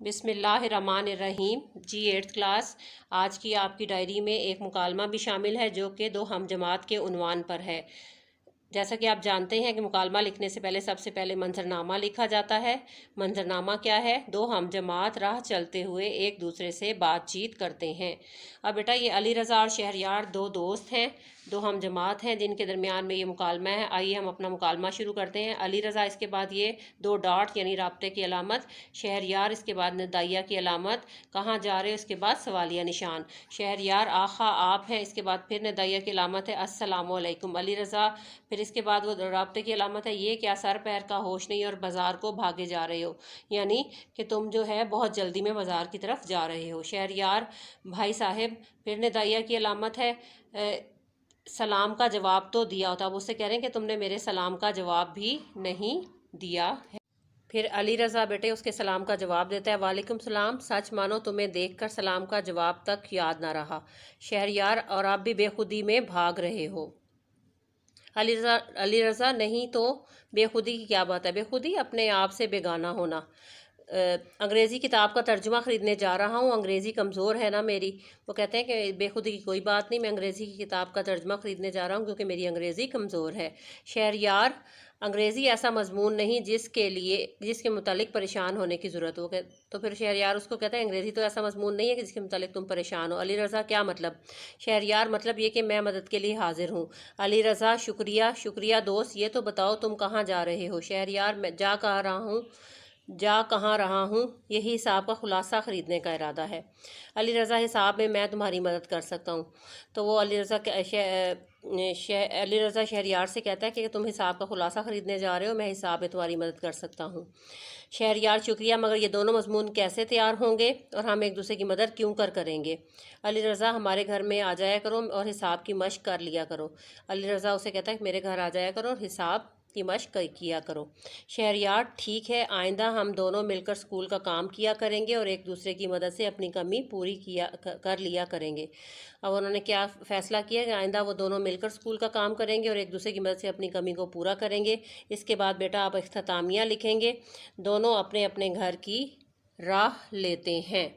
بسم اللہ الرحمن الرحیم۔ جی 8th کلاس، آج کی آپ کی ڈائری میں ایک مکالمہ بھی شامل ہے جو کہ دو ہم جماعت کے عنوان پر ہے۔ جیسا کہ آپ جانتے ہیں کہ مکالمہ لکھنے سے پہلے سب سے پہلے منظرنامہ لکھا جاتا ہے۔ منظرنامہ کیا ہے؟ دو ہم جماعت راہ چلتے ہوئے ایک دوسرے سے بات چیت کرتے ہیں۔ اب بیٹا یہ علی رضا اور شہریار دو دوست ہیں، دو ہم جماعت ہیں جن کے درمیان میں یہ مکالمہ ہے۔ آئیے ہم اپنا مکالمہ شروع کرتے ہیں۔ علی رضا، اس کے بعد یہ دو ڈاٹ یعنی رابطے کی علامت، شہریار اس کے بعد ندائیہ کی علامت، کہاں جا رہے اس کے بعد سوالیہ نشان، شہریار آخا آپ ہیں، اس کے بعد پھر ندائیہ کی علامت ہے السلام علیکم، علی رضا پھر اس کے بعد وہ رابطے کی علامت ہے یہ کیا سر پیر کا ہوش نہیں اور بازار کو بھاگے جا رہے ہو، یعنی کہ تم جو ہے بہت جلدی میں بازار کی طرف جا رہے ہو۔ شہریار بھائی صاحب، پھر ندائیہ کی علامت ہے سلام کا جواب تو دیا ہوتا، اب اس سے کہہ رہے ہیں کہ تم نے میرے سلام کا جواب بھی نہیں دیا ہے۔ پھر علی رضا بیٹے اس کے سلام کا جواب دیتا ہے وعلیکم السلام، سچ مانو تمہیں دیکھ کر سلام کا جواب تک یاد نہ رہا۔ شہریار اور آپ بھی بے خودی میں بھاگ رہے ہو۔ علی رضا نہیں تو بے خودی کی کیا بات ہے؟ بے خودی اپنے آپ سے بیگانہ ہونا۔ انگریزی کتاب کا ترجمہ خریدنے جا رہا ہوں، انگریزی کمزور ہے نا میری۔ وہ کہتے ہیں کہ بے خودی کی کوئی بات نہیں، میں انگریزی کی کتاب کا ترجمہ خریدنے جا رہا ہوں کیونکہ میری انگریزی کمزور ہے۔ شہریار انگریزی ایسا مضمون نہیں جس کے متعلق پریشان ہونے کی ضرورت ہو۔ تو پھر شہریار اس کو کہتا ہے انگریزی تو ایسا مضمون نہیں ہے کہ جس کے متعلق تم پریشان ہو۔ علی رضا کیا مطلب؟ شہریار مطلب یہ کہ میں مدد کے لیے حاضر ہوں۔ علی رضا شکریہ دوست، یہ تو بتاؤ تم کہاں جا رہے ہو؟ شہریار میں جا کہاں رہا ہوں، یہی حساب کا خلاصہ خریدنے کا ارادہ ہے۔ علی رضا حساب میں تمہاری مدد کر سکتا ہوں۔ تو وہ علی رضا شہریار سے کہتا ہے کہ تم حساب کا خلاصہ خریدنے جا رہے ہو، میں حساب میں تمہاری مدد کر سکتا ہوں۔ شہریار شکریہ، مگر یہ دونوں مضمون کیسے تیار ہوں گے اور ہم ایک دوسرے کی مدد کیوں کریں گے؟ علی رضا ہمارے گھر میں آ جایا کرو اور حساب کی مشق کر لیا کرو۔ علی رضا اسے کہتا ہے کہ میرے گھر آ جایا کرو اور حساب کی مشق کیا کرو۔ شہریار ٹھیک ہے، آئندہ ہم دونوں مل کر اسکول کا کام کیا کریں گے اور ایک دوسرے کی مدد سے اپنی کمی پوری کر لیا کریں گے۔ اب انہوں نے کیا فیصلہ کیا کہ آئندہ وہ دونوں مل کر اسکول کا کام کریں گے اور ایک دوسرے کی مدد سے اپنی کمی کو پورا کریں گے۔ اس کے بعد بیٹا آپ اختتامیہ لکھیں گے۔ دونوں اپنے اپنے گھر کی راہ لیتے ہیں۔